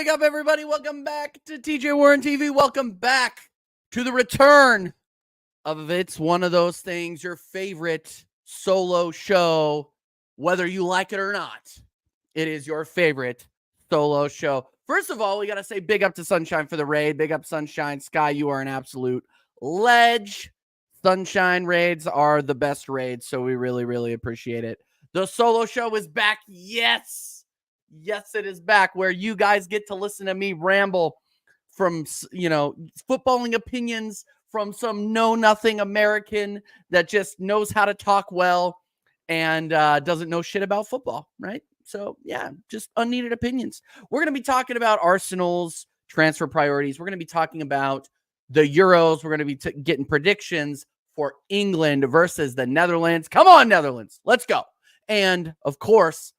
big up, everybody. Welcome back to TJ Warren TV. Welcome back to the return of It's One of Those Things, your favorite solo show, whether you like it or not. It is your favorite solo show. First of all, we got to say big up to Sunshine for the raid. Big up, Sunshine. Sky, you are an absolute ledge. Sunshine raids are the best raids, so we really, really appreciate it. The solo show is back. Yes, it is back, where you guys get to listen to me ramble from, footballing opinions from some know-nothing American that just knows how to talk well and doesn't know shit about football, right? So, yeah, just unneeded opinions. We're going to be talking about Arsenal's transfer priorities. We're going to be talking about the Euros. We're going to be getting predictions for England versus the Netherlands. Come on, Netherlands. Let's go. And, of course,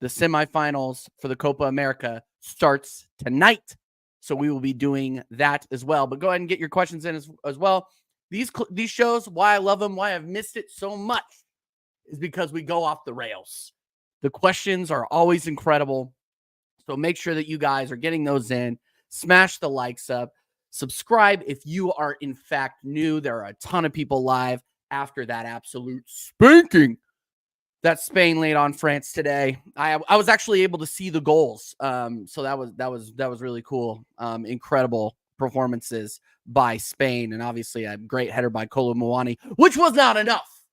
the semifinals for the Copa America starts tonight. So we will be doing that as well. But go ahead and get your questions in as well. These shows, why I love them, why I've missed it so much, is because we go off the rails. The questions are always incredible. So make sure that you guys are getting those in. Smash the likes up. Subscribe if you are, in fact, new. There are a ton of people live after that absolute spanking that Spain laid on France today. I was actually able to see the goals. So that was really cool. Incredible performances by Spain. And obviously a great header by Kolo Muani, which was not enough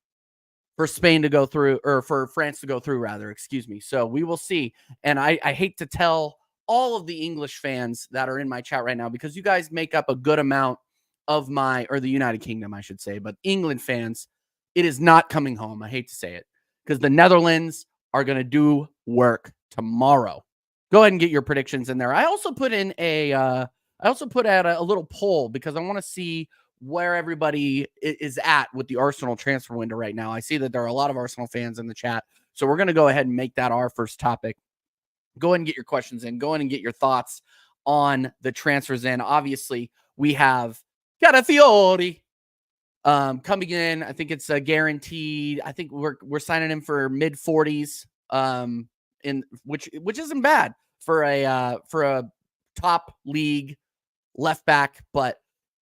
for Spain to go through, or for France to go through, rather, excuse me. So we will see. And I hate to tell all of the English fans that are in my chat right now, because you guys make up a good amount of or the United Kingdom, I should say, but England fans, it is not coming home. I hate to say it, because the Netherlands are going to do work tomorrow. Go ahead and get your predictions in there. I also put in out a little poll, because I want to see where everybody is at with the Arsenal transfer window right now. I see that there are a lot of Arsenal fans in the chat, so we're going to go ahead and make that our first topic. Go ahead and get your questions in. Go ahead and get your thoughts on the transfers in. Obviously, we have CALAFIORI coming in. I think it's guaranteed. I think we're signing him for mid-40s, in which isn't bad for a top league left back. But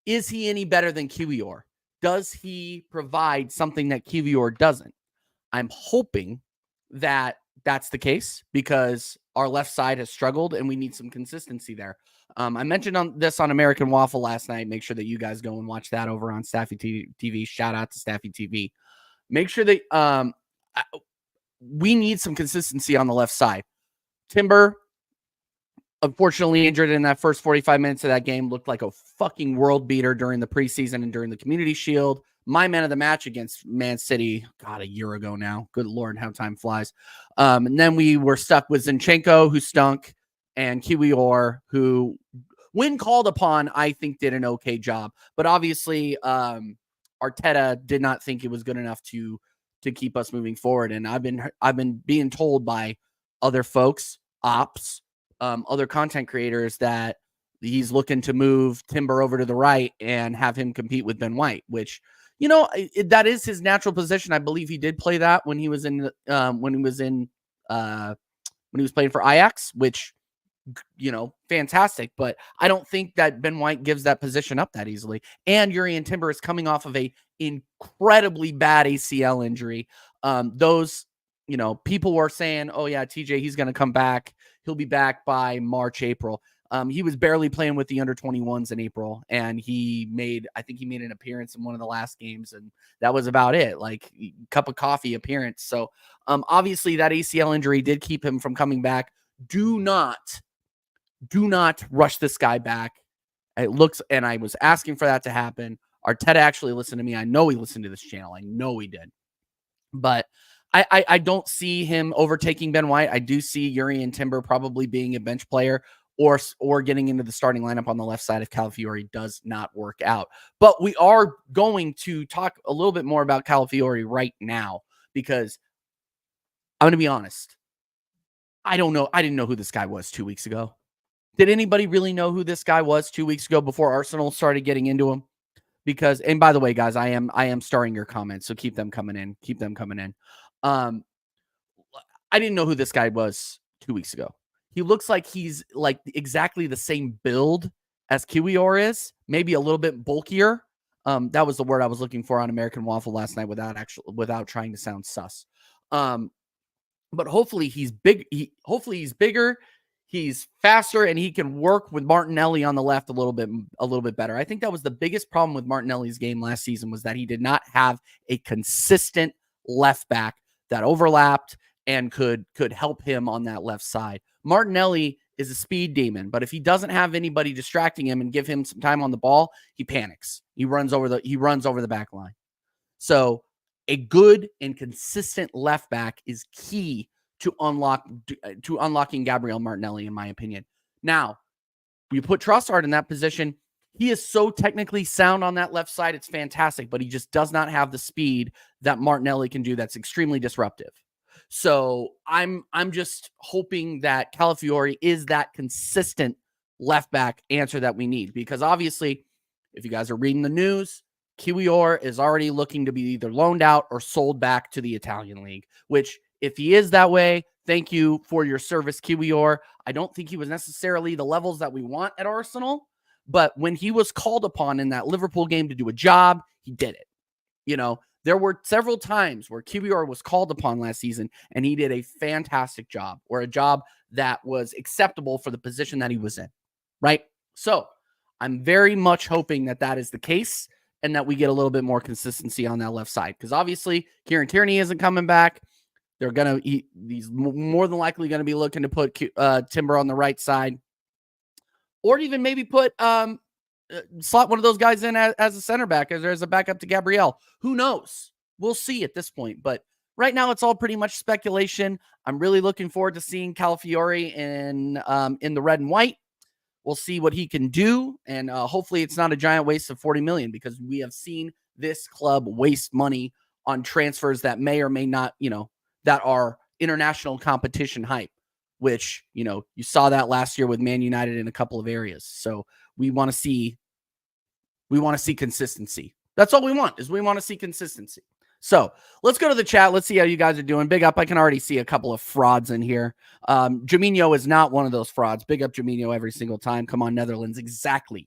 is he any better than KIWIOR? Does he provide something that KIWIOR doesn't? I'm hoping that that's the case, because our left side has struggled and we need some consistency there. I mentioned this on American Waffle last night. Make sure that you guys go and watch that over on Staffy TV. Shout out to Staffy TV. Make sure that we need some consistency on the left side. Timber, unfortunately injured in that first 45 minutes of that game, looked like a fucking world beater during the preseason and during the Community Shield. My man of the match against Man City, God, a year ago now. Good Lord, how time flies. And then we were stuck with Zinchenko, who stunk, and KIWIOR, who, when called upon, I think did an okay job. But obviously, Arteta did not think it was good enough to keep us moving forward. And I've been being told by other folks, other content creators, that he's looking to move Timber over to the right and have him compete with Ben White, which, that is his natural position. I believe he did play that when he was playing for Ajax, which, fantastic. But I don't think that Ben White gives that position up that easily. And Jurrien Timber is coming off of a incredibly bad ACL injury. People were saying, oh yeah, TJ, he's going to come back. He'll be back by March, April. He was barely playing with the under-21s in April, and I think he made an appearance in one of the last games, and that was about it, like cup of coffee appearance. So obviously that ACL injury did keep him from coming back. Do not rush this guy back. It looks, and I was asking for that to happen. Arteta actually listened to me. I know he listened to this channel. I know he did. But I don't see him overtaking Ben White. I do see Jurrien Timber probably being a bench player, or getting into the starting lineup on the left side if CALAFIORI does not work out. But we are going to talk a little bit more about CALAFIORI right now, because I'm going to be honest. I don't know. I didn't know who this guy was 2 weeks ago. Did anybody really know who this guy was 2 weeks ago before Arsenal started getting into him? Because, and by the way, guys, I am starring your comments, so keep them coming in. I didn't know who this guy was 2 weeks ago. He looks like he's like exactly the same build as KIWIOR is, maybe a little bit bulkier. That was the word I was looking for on American Waffle last night without trying to sound sus. But hopefully he's big. Hopefully he's bigger. He's faster, and he can work with Martinelli on the left a little bit better. I think that was the biggest problem with Martinelli's game last season, was that he did not have a consistent left back that overlapped and could help him on that left side. Martinelli is a speed demon, but if he doesn't have anybody distracting him and give him some time on the ball, he panics. He runs over the back line. So a good and consistent left back is key to unlocking Gabriel Martinelli, in my opinion. Now, you put Trossard in that position. He is so technically sound on that left side. It's fantastic, but he just does not have the speed that Martinelli can do. That's extremely disruptive. So I'm just hoping that Calafiori is that consistent left back answer that we need, because obviously, if you guys are reading the news, KIWIOR is already looking to be either loaned out or sold back to the Italian league, which, if he is that way, thank you for your service, KIWIOR. I don't think he was necessarily the levels that we want at Arsenal, but when he was called upon in that Liverpool game to do a job, he did it. You know, there were several times where KIWIOR was called upon last season, and he did a fantastic job, or a job that was acceptable for the position that he was in, right? So I'm very much hoping that that is the case, and that we get a little bit more consistency on that left side, because obviously Kieran Tierney isn't coming back. He's more than likely going to be looking to put Timber on the right side, or even maybe put slot one of those guys in as a center back, as a backup to Gabriel. Who knows? We'll see at this point. But right now, it's all pretty much speculation. I'm really looking forward to seeing Calafiori in the red and white. We'll see what he can do, and hopefully it's not a giant waste of 40 million, because we have seen this club waste money on transfers that may or may not, that are international competition hype, which, you saw that last year with Man United in a couple of areas. So we want to see consistency. That's all we want, is we want to see consistency. So let's go to the chat. Let's see how you guys are doing. Big up. I can already see a couple of frauds in here. Jaminho is not one of those frauds. Big up Jaminho every single time. Come on, Netherlands. Exactly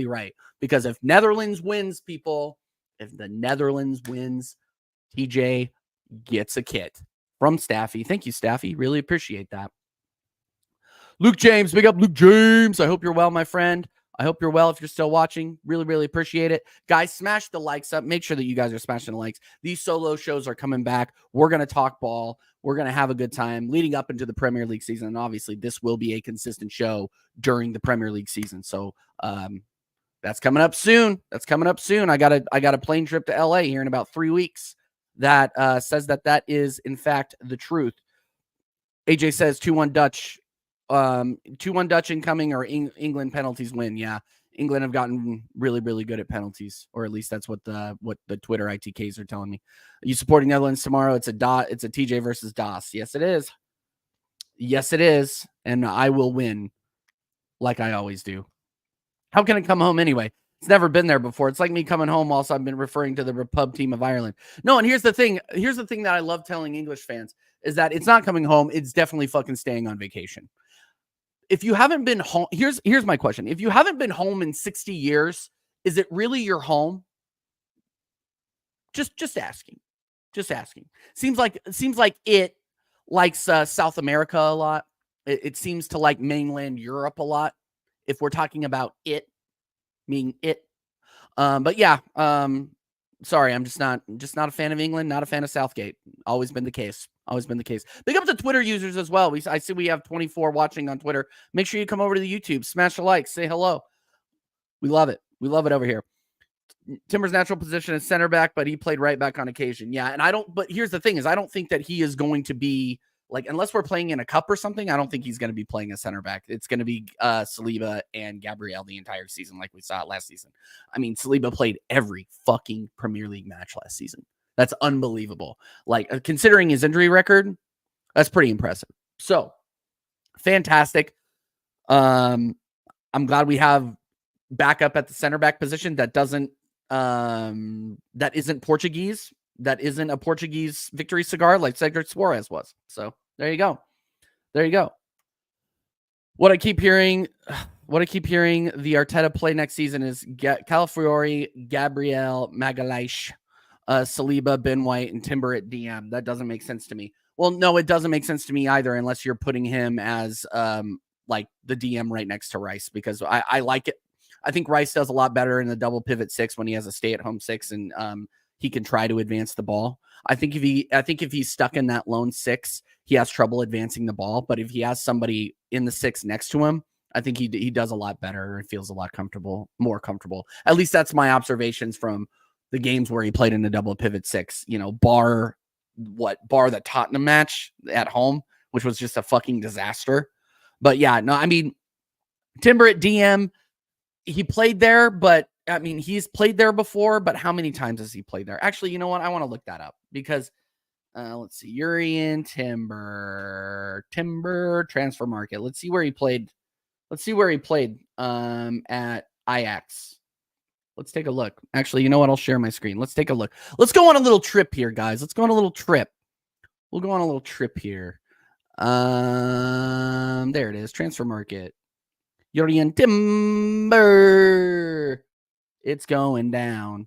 right. Because if Netherlands wins, people, if the Netherlands wins, TJ gets a kit from Staffy. Thank you, Staffy. Really appreciate that. Luke James. Big up, Luke James. I hope you're well, my friend. I hope you're well if you're still watching. Really, really appreciate it. Guys, smash the likes up. Make sure that you guys are smashing the likes. These solo shows are coming back. We're going to talk ball. We're going to have a good time leading up into the Premier League season. And obviously, this will be a consistent show during the Premier League season. So that's coming up soon. I got a plane trip to LA here in about 3 weeks that says that is, in fact, the truth. AJ says 2-1 Dutch. 2-1 Dutch incoming, or England penalties win. Yeah, England have gotten really, really good at penalties, or at least that's what the Twitter ITKs are telling me. Are you supporting Netherlands tomorrow? It's a TJ versus Das. Yes, it is. And I will win, like I always do. How can it come home anyway? It's never been there before. It's like me coming home whilst I've been referring to the Repub team of Ireland. No, and here's the thing that I love telling English fans is that it's not coming home. It's definitely fucking staying on vacation. If you haven't been home, here's my question. If you haven't been home in 60 years, is it really your home? Just asking. Seems like it likes South America a lot. It seems to like mainland Europe a lot. If we're talking about it, meaning it. But yeah, sorry, I'm just not a fan of England, not a fan of Southgate. Always been the case. Big up to Twitter users as well. I see we have 24 watching on Twitter. Make sure you come over to the YouTube, smash the like, say hello. We love it. Over here. Timber's natural position is center back, but he played right back on occasion. Yeah, but here's the thing is I don't think that he is going to be, like, unless we're playing in a cup or something, I don't think he's going to be playing a center back. It's going to be Saliba and Gabriel the entire season, like we saw it last season. I mean, Saliba played every fucking Premier League match last season. That's unbelievable. Like, considering his injury record, that's pretty impressive. So, fantastic. I'm glad we have backup at the center back position that isn't Portuguese. That isn't a Portuguese victory cigar like Cedric Suarez was. So there you go. What I keep hearing, the Arteta play next season is Calafiori, Gabriel Magalhaes, Saliba, Ben White, and Timber at DM. That doesn't make sense to me. Well, no, it doesn't make sense to me either, unless you're putting him as like the DM right next to Rice, because I like it. I think Rice does a lot better in the double pivot 6 when he has a stay-at-home 6, and he can try to advance the ball. I think if he's stuck in that lone 6, he has trouble advancing the ball. But if he has somebody in the 6 next to him, I think he does a lot better and feels a lot more comfortable. At least that's my observations from the games where he played in a double pivot 6. Bar the Tottenham match at home, which was just a fucking disaster. But yeah, no, I mean, Timber at DM, he played there, but I mean, he's played there before, but how many times has he played there? Actually, you know what? I want to look that up because let's see. Urian Timber transfer market. Let's see where he played. At Ajax. Let's take a look. Actually, you know what? I'll share my screen. Let's take a look. Let's go on a little trip here, guys. Let's go on a little trip. We'll go on a little trip here. There it is. Transfer market. Urian Timber. It's going down.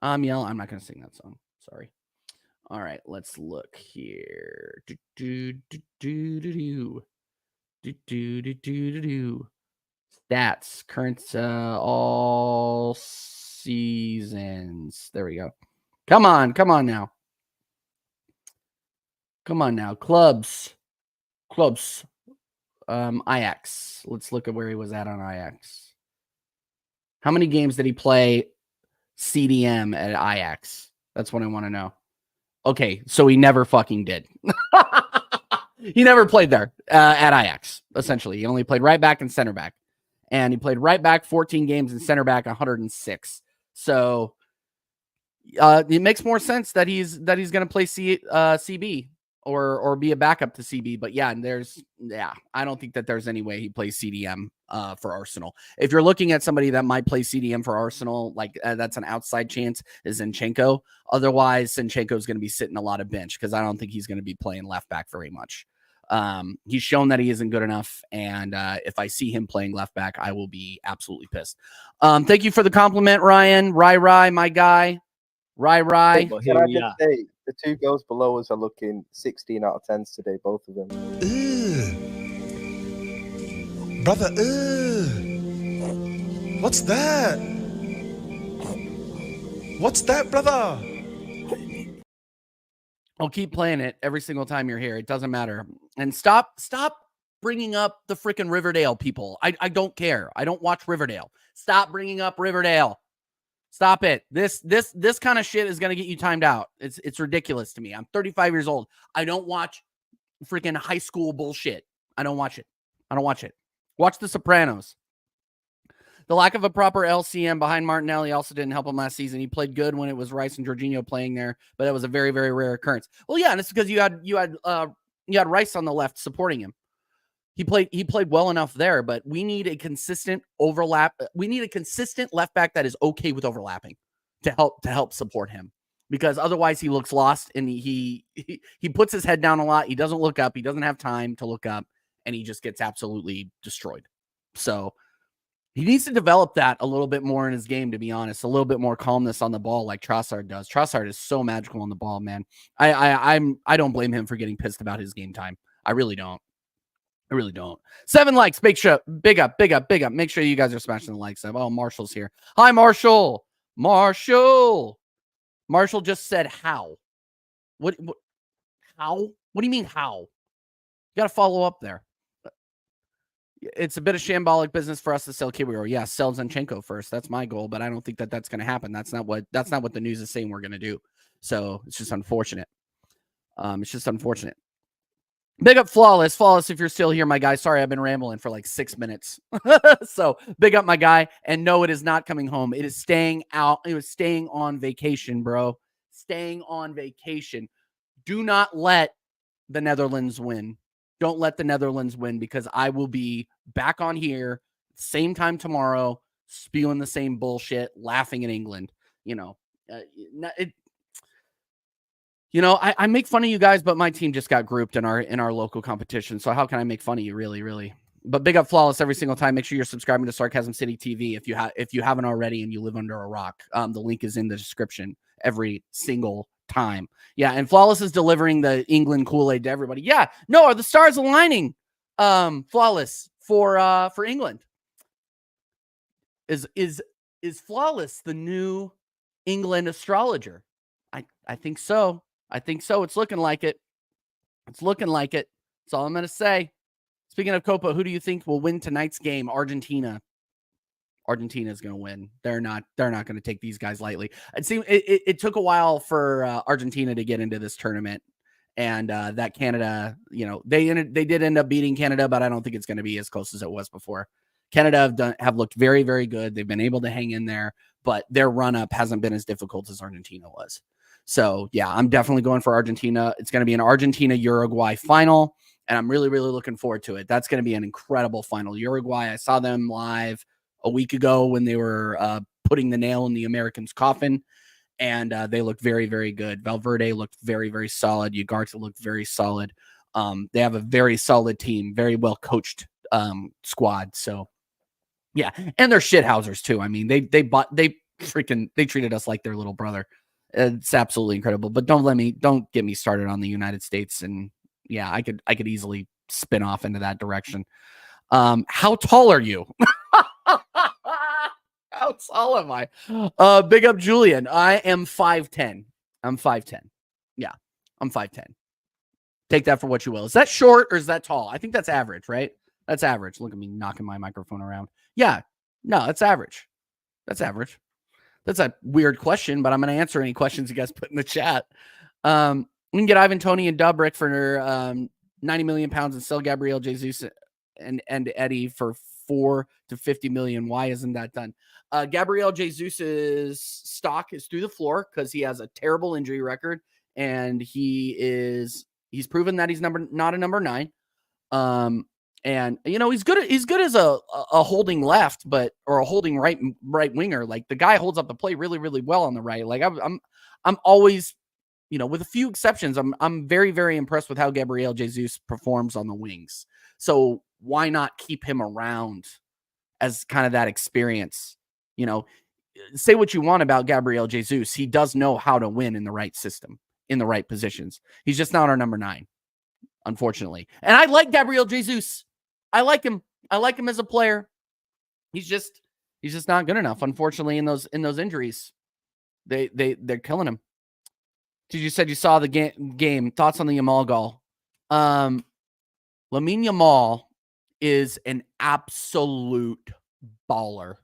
I'm not going to sing that song. Sorry. All right, let's look here. Stats, current all seasons. There we go. Come on now. Clubs. Ajax. Let's look at where he was at on Ajax. How many games did he play CDM at Ajax? That's what I want to know. Okay, so he never fucking did. He never played there at Ajax, essentially. He only played right back and center back. And he played right back 14 games and center back 106. So it makes more sense that he's going to play CB or be a backup to CB. But yeah, I don't think that there's any way he plays CDM for Arsenal. If you're looking at somebody that might play CDM for Arsenal, like that's an outside chance, is Zinchenko. Otherwise, Zinchenko is going to be sitting a lot of bench because I don't think he's going to be playing left back very much. He's shown that he isn't good enough, and if I see him playing left back, I will be absolutely pissed. Thank you for the compliment, Ryan. Rai, my guy. Rai. Can I just say, the two girls below us are looking 16 out of 10s today, both of them. Brother, what's that? What's that, brother? I'll keep playing it every single time you're here. It doesn't matter. And stop bringing up the freaking Riverdale people. I don't care. I don't watch Riverdale. Stop bringing up Riverdale. Stop it. This kind of shit is going to get you timed out. It's ridiculous to me. I'm 35 years old. I don't watch freaking high school bullshit. I don't watch it. Watch The Sopranos. The lack of a proper LCM behind Martinelli also didn't help him last season. He played good when it was Rice and Jorginho playing there, but that was a very, very rare occurrence. Well, yeah, and it's because you had Rice on the left supporting him. He played well enough there, but we need a consistent overlap. We need a consistent left back that is okay with overlapping to help support him, because otherwise he looks lost and he puts his head down a lot. He doesn't look up. He doesn't have time to look up, and he just gets absolutely destroyed. So he needs to develop that a little bit more in his game, to be honest. A little bit more calmness on the ball like Trossard does. Trossard is so magical on the ball, man. I don't blame him for getting pissed about his game time. I really don't. 7 likes. Big up. Make sure you guys are smashing the likes up. Oh, Marshall's here. Hi, Marshall. Marshall just said how. What how? What do you mean how? You got to follow up there. It's a bit of shambolic business for us to sell KIWIOR. Yeah, sell Zinchenko first. That's my goal, but I don't think that that's going to happen. That's not what the news is saying we're going to do. So it's just unfortunate. Big up Flawless, if you're still here, my guy. Sorry, I've been rambling for like 6 minutes. So big up my guy. And no, it is not coming home. It is staying out. It was staying on vacation, bro. Staying on vacation. Do not let the Netherlands win. Don't let the Netherlands win, because I will be back on here same time tomorrow, spewing the same bullshit, laughing at England. I make fun of you guys, but my team just got grouped in our local competition. So how can I make fun of you? Really? But big up Flawless every single time. Make sure you're subscribing to Sarcasm City TV if you haven't already and you live under a rock. The link is in the description every single time. Yeah, and Flawless is delivering the England Kool-Aid to everybody. Yeah, no, are the stars aligning? Flawless for England. Is Flawless the new England astrologer? I think so. I think so. It's looking like it. It's looking like it. That's all I'm going to say. Speaking of Copa, who do you think will win tonight's game? Argentina. Argentina is going to win. They're not going to take these guys lightly. It took a while for Argentina to get into this tournament, and that Canada, they did end up beating Canada, but I don't think it's going to be as close as it was before. Canada have looked very, very good. They've been able to hang in there, but their run up hasn't been as difficult as Argentina was. So yeah, I'm definitely going for Argentina. It's going to be an Argentina-Uruguay final, and I'm really, really looking forward to it. That's going to be an incredible final. Uruguay, I saw them live a week ago when they were putting the nail in the Americans' coffin, and they looked very, very good. Valverde looked very, very solid. Ugarte looked very solid. They have a very solid team, very well coached squad. So yeah, and they're shithousers too. I mean, they treated us like their little brother. It's absolutely incredible. But don't get me started on the United States. And yeah, I could easily spin off into that direction. How tall are you? How tall am I? Big up Julian. I am 5'10". I'm 5'10". Yeah, I'm 5'10". Take that for what you will. Is that short or is that tall? I think that's average, right? That's average. Look at me knocking my microphone around. Yeah, no, that's average. That's average. That's a weird question, but I'm going to answer any questions you guys put in the chat. We can get Ivan Toney and Dubrick for 90 million pounds and sell Gabriel Jesus and Eddie for 4 to 50 million. Why isn't that done? Gabriel Jesus's stock is through the floor because he has a terrible injury record, and he's proven that he's not a number 9. And he's good as a holding left, or a holding right winger. Like, the guy holds up the play really, really well on the right. Like, I'm always, with a few exceptions, I'm very, very impressed with how Gabriel Jesus performs on the wings. So why not keep him around as kind of that experience? Say what you want about Gabriel Jesus. He does know how to win in the right system, in the right positions. He's just not our number 9, unfortunately. And I like Gabriel Jesus. I like him. I like him as a player. He's just not good enough, unfortunately, in those injuries. They're killing him. You said you saw the game. Thoughts on the Yamal goal? Lamine Yamal is an absolute baller.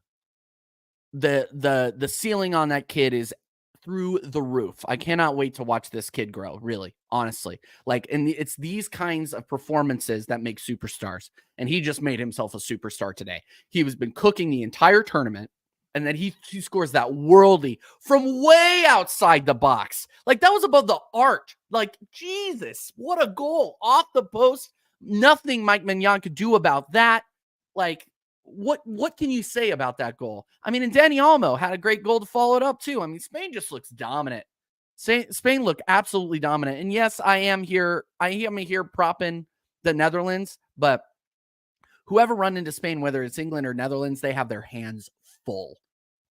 The ceiling on that kid is through the roof. I cannot wait to watch this kid grow, really, honestly. Like, and it's these kinds of performances that make superstars. And he just made himself a superstar today. He has been cooking the entire tournament, and then he scores that worldly from way outside the box. Like, that was above the art. Like, Jesus, what a goal. Off the post. Nothing Mike Mignon could do about that. Like, what can you say about that goal? I mean, and Dani Olmo had a great goal to follow it up too. I mean, Spain just looks dominant. Spain look absolutely dominant. And yes, I am here propping the Netherlands, but whoever run into Spain, whether it's England or Netherlands, they have their hands full.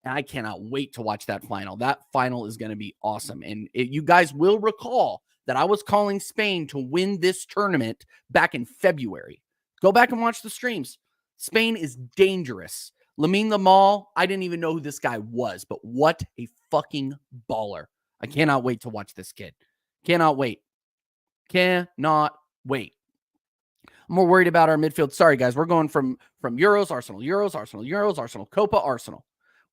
And I cannot wait to watch that final. That final is going to be awesome. And you guys will recall that I was calling Spain to win this tournament back in February. Go back and watch the streams. Spain is dangerous. Lamine Yamal, I didn't even know who this guy was, but what a fucking baller. I cannot wait to watch this kid. Cannot wait. Cannot wait. I'm more worried about our midfield. Sorry, guys. We're going from Euros, Arsenal, Euros, Arsenal, Euros, Arsenal, Copa, Arsenal.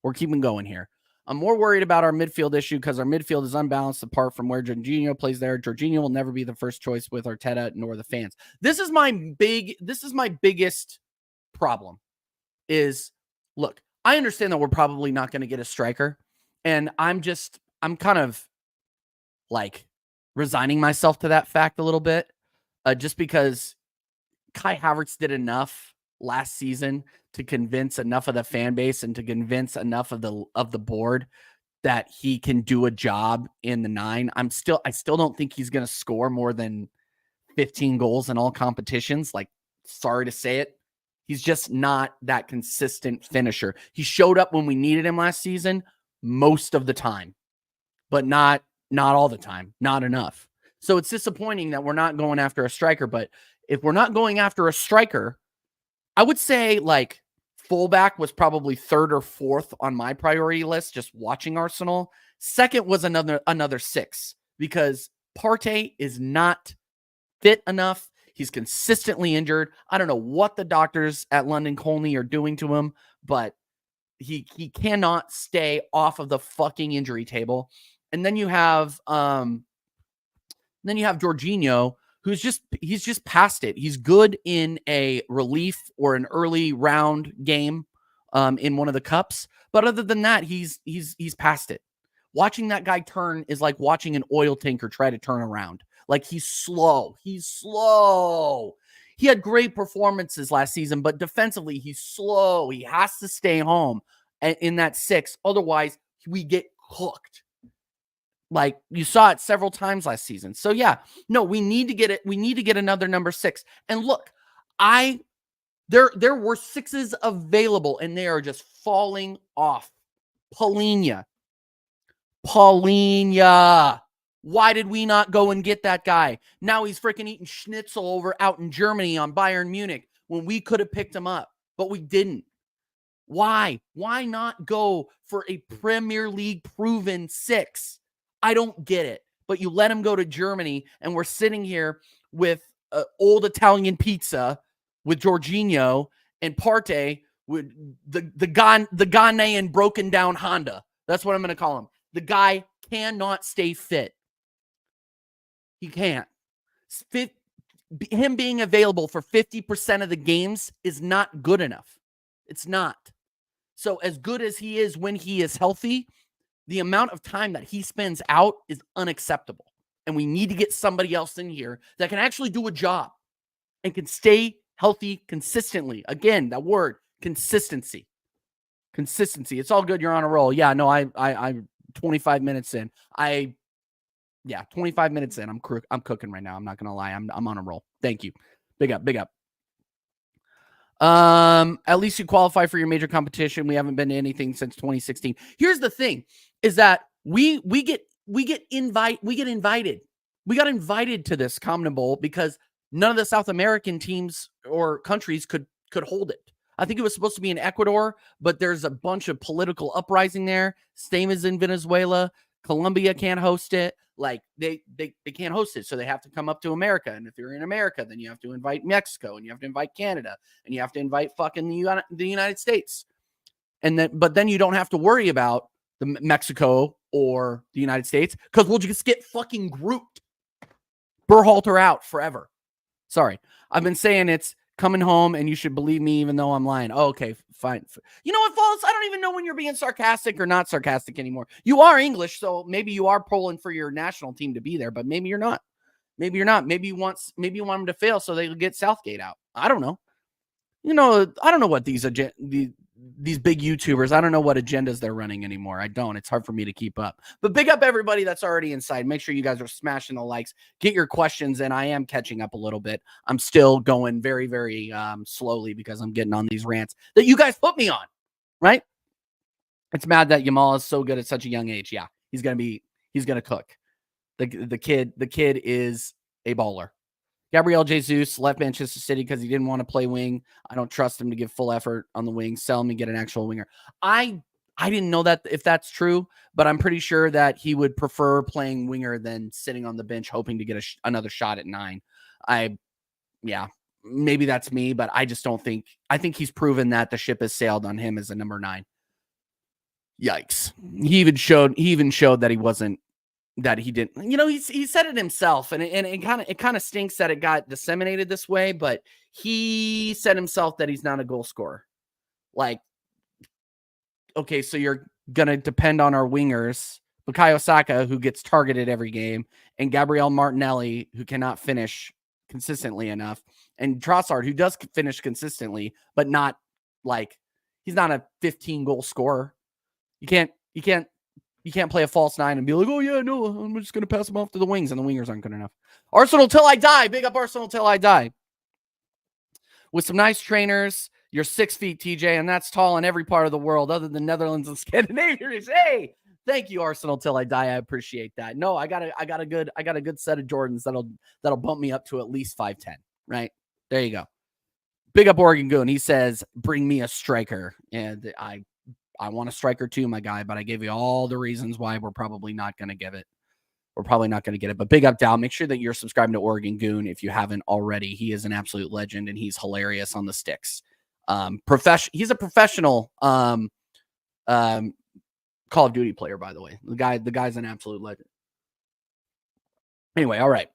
We're keeping going here. I'm more worried about our midfield issue because our midfield is unbalanced apart from where Jorginho plays there. Jorginho will never be the first choice with Arteta nor the fans. This is my biggest problem is, look, I understand that we're probably not going to get a striker, and I'm kind of like resigning myself to that fact a little bit, just because Kai Havertz did enough last season to convince enough of the fan base and to convince enough of the board that he can do a job in the 9. I still don't think he's going to score more than 15 goals in all competitions. Like, sorry to say it. He's just not that consistent finisher. He showed up when we needed him last season most of the time, but not all the time, not enough. So it's disappointing that we're not going after a striker. But if we're not going after a striker, I would say like fullback was probably third or fourth on my priority list, just watching Arsenal. Second was another 6 because Partey is not fit enough. He's consistently injured. I don't know what the doctors at London Colney are doing to him, but he cannot stay off of the fucking injury table. And then you have Jorginho, he's just past it. He's good in a relief or an early round game in one of the cups, but other than that, he's past it. Watching that guy turn is like watching an oil tanker try to turn around. Like he's slow. He's slow. He had great performances last season, but defensively, he's slow. He has to stay home in that 6. Otherwise, we get cooked. Like you saw it several times last season. So yeah, no, we need to get it. We need to get another number 6. And look, there were 6s available and they are just falling off. Paulinho. Why did we not go and get that guy? Now he's freaking eating schnitzel out in Germany on Bayern Munich when we could have picked him up, but we didn't. Why? Why not go for a Premier League proven 6? I don't get it. But you let him go to Germany, and we're sitting here with old Italian pizza with Jorginho and Partey with the Ghanaian broken down Honda. That's what I'm going to call him. The guy cannot stay fit. He can't. Him being available for 50% of the games is not good enough. It's not. So as good as he is when he is healthy, the amount of time that he spends out is unacceptable. And we need to get somebody else in here that can actually do a job and can stay healthy consistently. Again, that word, consistency. Consistency. It's all good. You're on a roll. Yeah, no, I'm 25 minutes in. 25 minutes in. I'm cooking right now. I'm not going to lie. I'm on a roll. Thank you. Big up. At least you qualify for your major competition. We haven't been to anything since 2016. Here's the thing is that we get invited. We got invited to this Common Bowl because none of the South American teams or countries could hold it. I think it was supposed to be in Ecuador, but there's a bunch of political uprising there. Same as in Venezuela. Colombia can't host it. Like they can't host it, so they have to come up to America. And if you're in America, then you have to invite Mexico, and you have to invite Canada, and you have to invite fucking the United States. But then you don't have to worry about the Mexico or the United States because we'll just get fucking grouped. Berhalter out forever. Sorry, I've been saying it's coming home, and you should believe me even though I'm lying. Oh, okay, fine. You know what, Falls? I don't even know when you're being sarcastic or not sarcastic anymore. You are English, so maybe you are pulling for your national team to be there, but maybe you're not. Maybe you're not. Maybe you want them to fail so they'll get Southgate out. I don't know. You know, I don't know what these big YouTubers, I don't know what agendas they're running anymore. I don't. It's hard for me to keep up. But big up everybody that's already inside. Make sure you guys are smashing the likes. Get your questions, and I am catching up a little bit. I'm still going very, very slowly because I'm getting on these rants that you guys put me on, right? It's mad that Yamal is so good at such a young age. Yeah, he's going to cook. The kid is a baller. Gabriel Jesus left Manchester City because he didn't want to play wing. I don't trust him to give full effort on the wing. Sell him and get an actual winger. I didn't know that if that's true, but I'm pretty sure that he would prefer playing winger than sitting on the bench hoping to get another shot at 9. Maybe that's me, but I just don't think. I think he's proven that the ship has sailed on him as a number 9. Yikes! He even showed that he wasn't. That he didn't, you know, he said it himself, and it kind of stinks that it got disseminated this way, but he said himself that he's not a goal scorer. Like, okay, so you're gonna depend on our wingers, Bukayo Saka, who gets targeted every game, and Gabriel Martinelli, who cannot finish consistently enough, and Trossard, who does finish consistently, but not like he's not a 15 goal scorer. You can't play a false 9 and be like, oh, yeah, no, I'm just going to pass them off to the wings, and the wingers aren't good enough. Arsenal till I die. Big up Arsenal till I die. With some nice trainers, you're 6 feet, TJ, and that's tall in every part of the world other than Netherlands and Scandinavia. Hey, thank you, Arsenal till I die. I appreciate that. No, I got a good set of Jordans that'll bump me up to at least 5'10", right? There you go. Big up Oregon Goon. He says, bring me a striker. And I want a striker too, my guy, but I gave you all the reasons why we're probably not going to give it. We're probably not going to get it, but big up Dow. Make sure that you're subscribing to Oregon Goon if you haven't already. He is an absolute legend and he's hilarious on the sticks. He's a professional Call of Duty player, by the way. The guy's an absolute legend. Anyway, all right.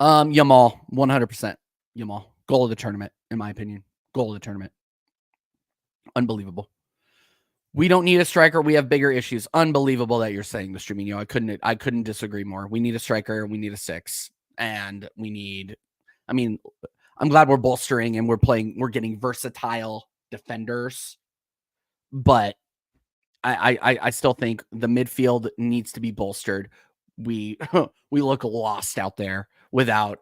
Yamal, 100%. Yamal, goal of the tournament, in my opinion. Goal of the tournament. Unbelievable. We don't need a striker. We have bigger issues. Unbelievable that you're saying this, Streamino. I couldn't disagree more. We need a striker. We need a 6. And we need, I mean, I'm glad we're bolstering and we're getting versatile defenders. But I still think the midfield needs to be bolstered. We look lost out there without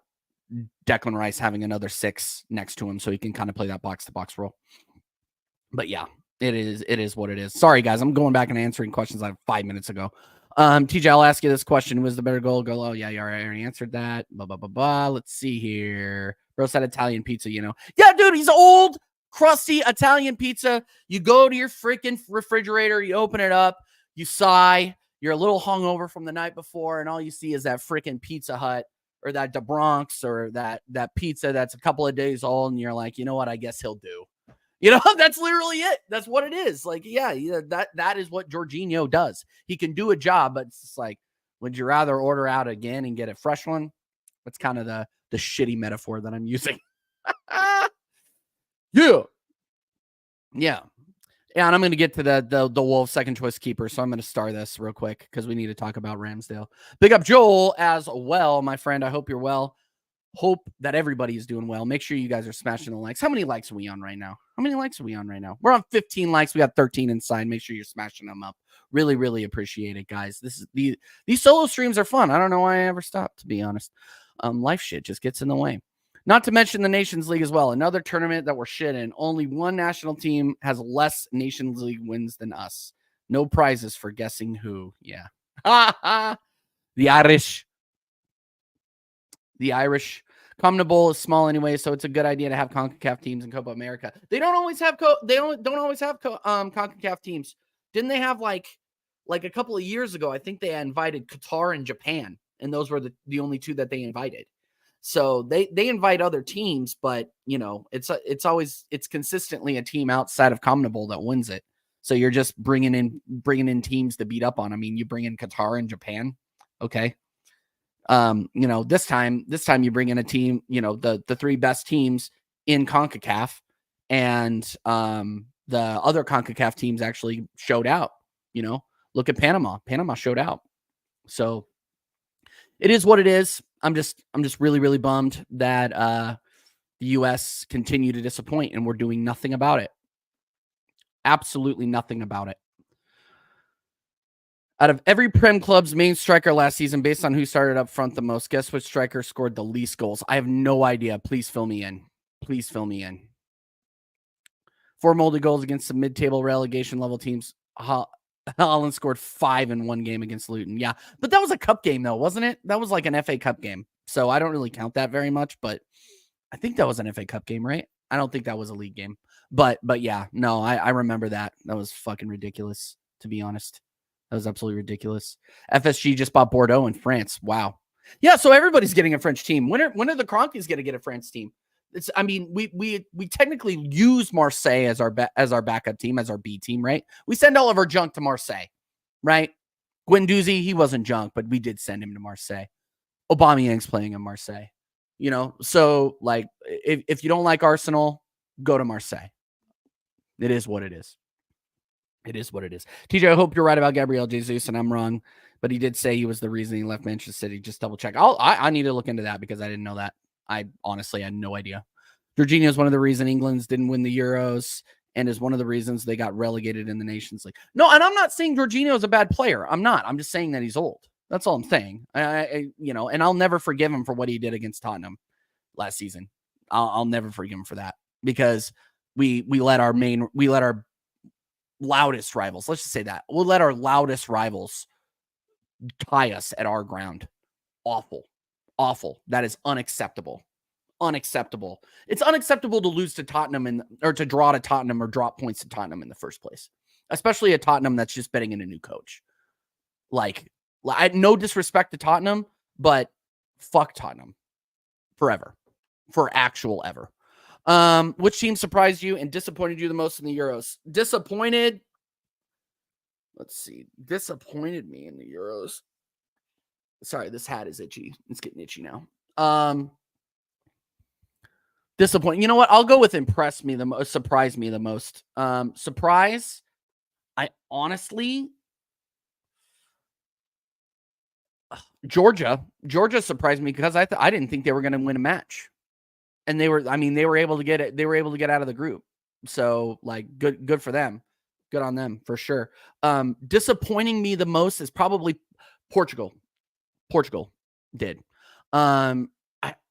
Declan Rice having another 6 next to him so he can kind of play that box-to-box role. But yeah, it is what it is. Sorry, guys. I'm going back and answering questions like 5 minutes ago. TJ, I'll ask you this question. Who was the better goal? Oh, yeah, you already answered that. Blah, blah, blah, blah. Let's see here. Bro said Italian pizza, you know. Yeah, dude, he's old, crusty Italian pizza. You go to your freaking refrigerator, you open it up, you sigh, you're a little hungover from the night before, and all you see is that freaking Pizza Hut or that De Bronx or that pizza that's a couple of days old, and you're like, you know what, I guess he'll do. You know, that's literally it. That's what it is. Like, yeah, that is what Jorginho does. He can do a job, but it's just like, would you rather order out again and get a fresh one? That's kind of the shitty metaphor that I'm using. Yeah. Yeah. Yeah, and I'm going to get to the Wolves second choice keeper, so I'm going to star this real quick because we need to talk about Ramsdale. Big up Joel as well, my friend. I hope you're well. Hope that everybody is doing well. Make sure you guys are smashing the likes. How many likes are we on right now? We're on 15 likes. We got 13 inside. Make sure you're smashing them up. Really, really appreciate it, guys. These solo streams are fun. I don't know why I ever stopped, to be honest. Life shit just gets in the way. Not to mention the Nations League as well. Another tournament that we're shit in. Only one national team has less Nations League wins than us. No prizes for guessing who. Yeah. The Irish. CONMEBOL is small anyway, so it's a good idea to have CONCACAF teams in Copa America. They don't always have CONCACAF teams. Didn't they have like a couple of years ago? I think they invited Qatar and Japan, and those were the only two that they invited. So they invite other teams, but you know, it's consistently a team outside of CONMEBOL that wins it. So you're just bringing in teams to beat up on. I mean, you bring in Qatar and Japan, okay. You know, this time you bring in a team, you know, the 3 best teams in CONCACAF, and the other CONCACAF teams actually showed out. You know, look at Panama. Panama showed out. So it is what it is. I'm just really, really bummed that the U.S. continue to disappoint and we're doing nothing about it. Absolutely nothing about it. Out of every Prem club's main striker last season, based on who started up front the most, guess which striker scored the least goals? I have no idea. Please fill me in. 4 molded goals against some mid-table relegation level teams. Holland scored 5 in one game against Luton. Yeah, but that was a cup game, though, wasn't it? That was like an FA Cup game. So I don't really count that very much, but I think that was an FA Cup game, right? I don't think that was a league game. But yeah, no, I remember that. That was fucking ridiculous, to be honest. That was absolutely ridiculous. FSG just bought Bordeaux in France. Wow. Yeah, so everybody's getting a French team. When are the Cronkies going to get a French team? I mean, we technically use Marseille as our backup team, as our B team, right? We send all of our junk to Marseille, right? Guendouzi, he wasn't junk, but we did send him to Marseille. Aubameyang's playing in Marseille, you know? So, like, if you don't like Arsenal, go to Marseille. It is what it is. It is what it is. TJ, I hope you're right about Gabriel Jesus, and I'm wrong, but he did say he was the reason he left Manchester City. Just double check. I need to look into that because I didn't know that. I honestly had no idea. Jorginho is one of the reasons England didn't win the Euros and is one of the reasons they got relegated in the Nations League. No, and I'm not saying Jorginho is a bad player. I'm not. I'm just saying that he's old. That's all I'm saying. You know, and I'll never forgive him for what he did against Tottenham last season. I'll never forgive him for that, because we let our loudest rivals, let's just say that, we'll let our loudest rivals tie us at our ground. Awful. That is unacceptable. It's unacceptable to lose to Tottenham or to draw to Tottenham or drop points to Tottenham in the first place, especially a Tottenham that's just betting in a new coach. Like, no disrespect to Tottenham, but fuck Tottenham forever, for actual ever. Which team surprised you and disappointed you the most in the Euros? Disappointed me in the Euros. Sorry, this hat is itchy. It's getting itchy now. Disappointing. You know what? I'll go with surprise me the most. Surprise. I honestly, Georgia surprised me because I didn't think they were going to win a match, and they were able to get it. They were able to get out of the group. So, like, good for them. Good on them for sure. Disappointing me the most is probably Portugal. Portugal did. I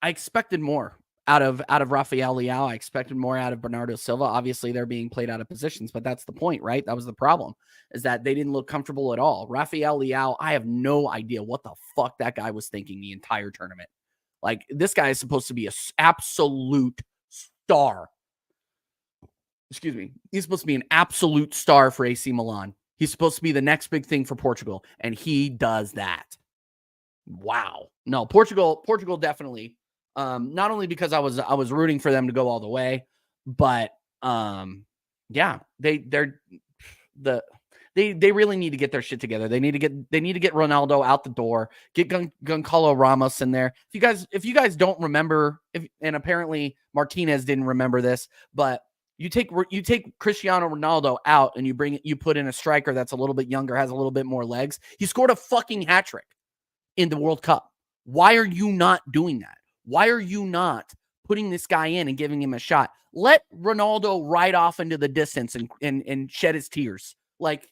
expected more out of Rafael Leao. I expected more out of Bernardo Silva. Obviously, they're being played out of positions, but that's the point, right? That was the problem, is that they didn't look comfortable at all. Rafael Leao, I have no idea what the fuck that guy was thinking the entire tournament. Like, this guy is supposed to be an absolute star. Excuse me. He's supposed to be an absolute star for AC Milan. He's supposed to be the next big thing for Portugal, and he does that. Wow. No, Portugal definitely. Not only because I was rooting for them to go all the way, but yeah, they really need to get their shit together. They need to get Ronaldo out the door, get Goncalo Ramos in there. If you guys don't remember, and apparently Martinez didn't remember this, but you take Cristiano Ronaldo out and you put in a striker that's a little bit younger, has a little bit more legs. He scored a fucking hat trick in the World Cup. Why are you not doing that? Why are you not putting this guy in and giving him a shot? Let Ronaldo ride off into the distance and shed his tears. Like,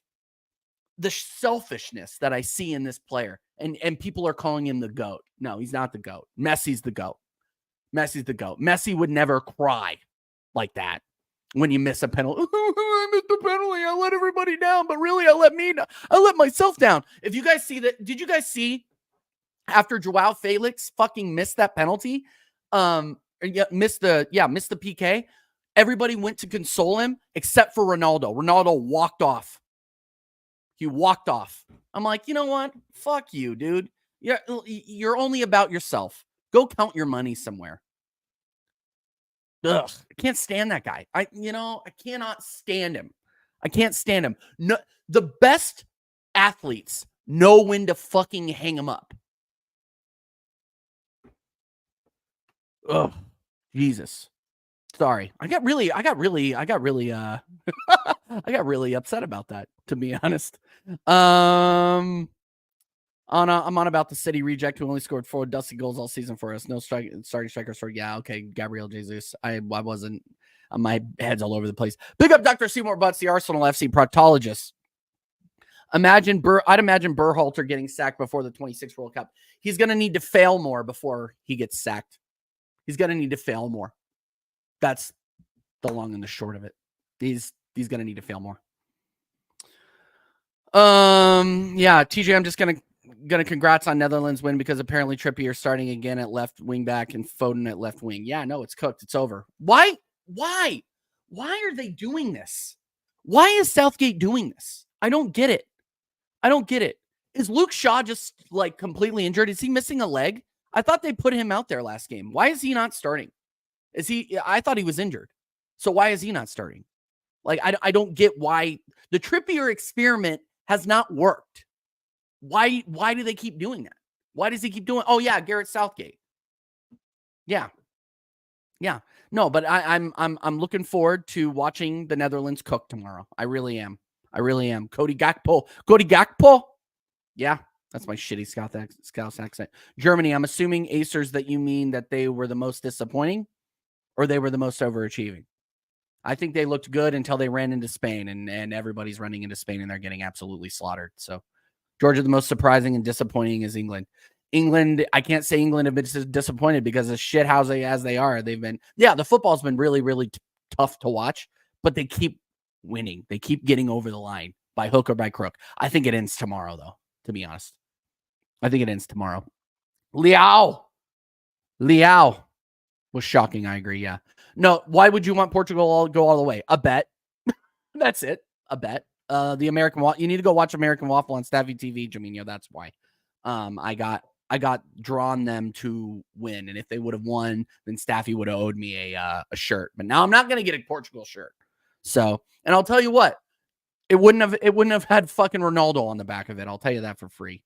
the selfishness that I see in this player, and people are calling him the GOAT. No, he's not the GOAT. Messi's the GOAT. Messi would never cry like that when you miss a penalty. I missed the penalty. I let everybody down, but really I let myself down. If you guys see that, did you guys see after Joao Felix fucking missed that penalty, missed the PK, everybody went to console him except for Ronaldo. Ronaldo walked off. He walked off. I'm like, you know what? Fuck you, dude. You're only about yourself. Go count your money somewhere. Ugh, I can't stand that guy. I cannot stand him. I can't stand him. No, the best athletes know when to fucking hang him up. Ugh, Jesus. Sorry. I got really I got really upset about that, to be honest. I'm on about the City reject who only scored 4 dusty goals all season for us. No starting strikers for, yeah, okay, Gabriel Jesus. I wasn't, my head's all over the place. Big up Dr. Seymour Butts, the Arsenal FC proctologist. I'd imagine Berhalter getting sacked before the 26 World Cup. He's going to need to fail more before he gets sacked. He's going to need to fail more. That's the long and the short of it. He's going to need to fail more. Yeah, TJ, I'm just going to congrats on Netherlands win, because apparently Trippier starting again at left wing back and Foden at left wing. Yeah, no, it's cooked. It's over. Why are they doing this? Why is Southgate doing this? I don't get it. Is Luke Shaw just like completely injured? Is he missing a leg? I thought they put him out there last game. Why is he not starting? I thought he was injured. So why is he not starting? Like, I don't get why the Trippier experiment has not worked. Why do they keep doing that? Why does he keep doing? Oh yeah, Gareth Southgate. Yeah. No, but I'm looking forward to watching the Netherlands cook tomorrow. I really am. Cody Gakpo. Yeah, that's my shitty Scouse accent. Germany. I'm assuming Acers that you mean that they were the most disappointing, or they were the most overachieving. I think they looked good until they ran into Spain, and everybody's running into Spain and they're getting absolutely slaughtered. So Georgia, the most surprising and disappointing is England. England, I can't say England have been disappointed because as shit house as they are, they've been, the football's been really, really tough to watch, but they keep winning. They keep getting over the line by hook or by crook. I think it ends tomorrow, though, to be honest. I think it ends tomorrow. Liao was shocking. I agree. Yeah. No, why would you want Portugal to go all the way? A bet. That's it. A bet. The American Waffle. You need to go watch American Waffle on Staffy TV, Jaminho. That's why. I got drawn them to win, and if they would have won, then Staffy would have owed me a shirt. But now I'm not going to get a Portugal shirt. So, and I'll tell you what, it wouldn't have had fucking Ronaldo on the back of it. I'll tell you that for free.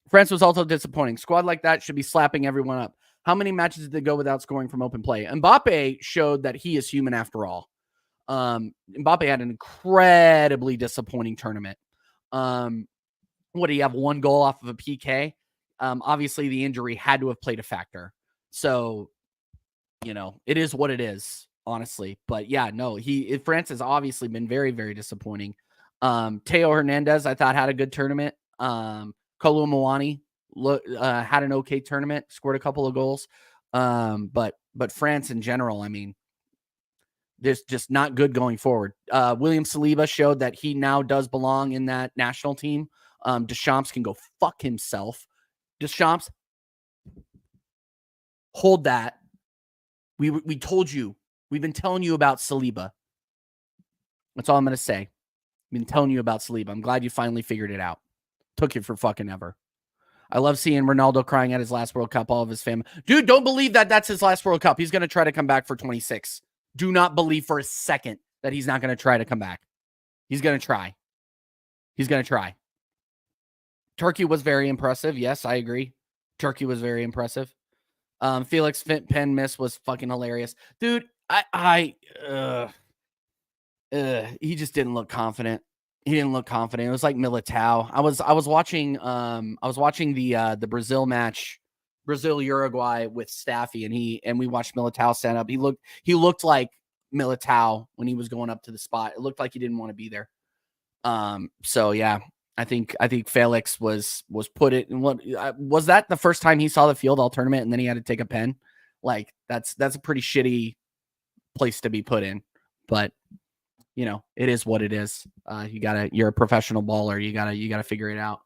France was also disappointing. Squad like that should be slapping everyone up. How many matches did they go without scoring from open play? Mbappe showed that he is human after all. Mbappe had an incredibly disappointing tournament. What do you have? 1 goal off of a PK? Obviously, the injury had to have played a factor. So, it is what it is, honestly. But yeah, no, France has obviously been very, very disappointing. Teo Hernandez, I thought, had a good tournament. Kolo Muani had an okay tournament, scored a couple of goals. But France in general, I mean, there's just not good going forward. William Saliba showed that he now does belong in that national team. Deschamps can go fuck himself. Deschamps, hold that. We told you. We've been telling you about Saliba. That's all I'm going to say. I've been telling you about Saliba. I'm glad you finally figured it out. Took you for fucking ever. I love seeing Ronaldo crying at his last World Cup. All of his family. Dude, don't believe that that's his last World Cup. He's going to try to come back for 26. Do not believe for a second that he's not going to try to come back. He's going to try. He's going to try. Turkey was very impressive. Yes, I agree. Turkey was very impressive. Felix pen miss was fucking hilarious. Dude, he just didn't look confident. He didn't look confident. It was like Militao. I was watching the Brazil match, Brazil Uruguay with Staffy, and we watched Militao stand up. He looked like Militao when he was going up to the spot. It looked like he didn't want to be there. So yeah, I think Felix was put it in. What was that the first time he saw the field all tournament, and then he had to take a pen? Like that's a pretty shitty place to be put in, but it is what it is. You're a professional baller. You gotta figure it out.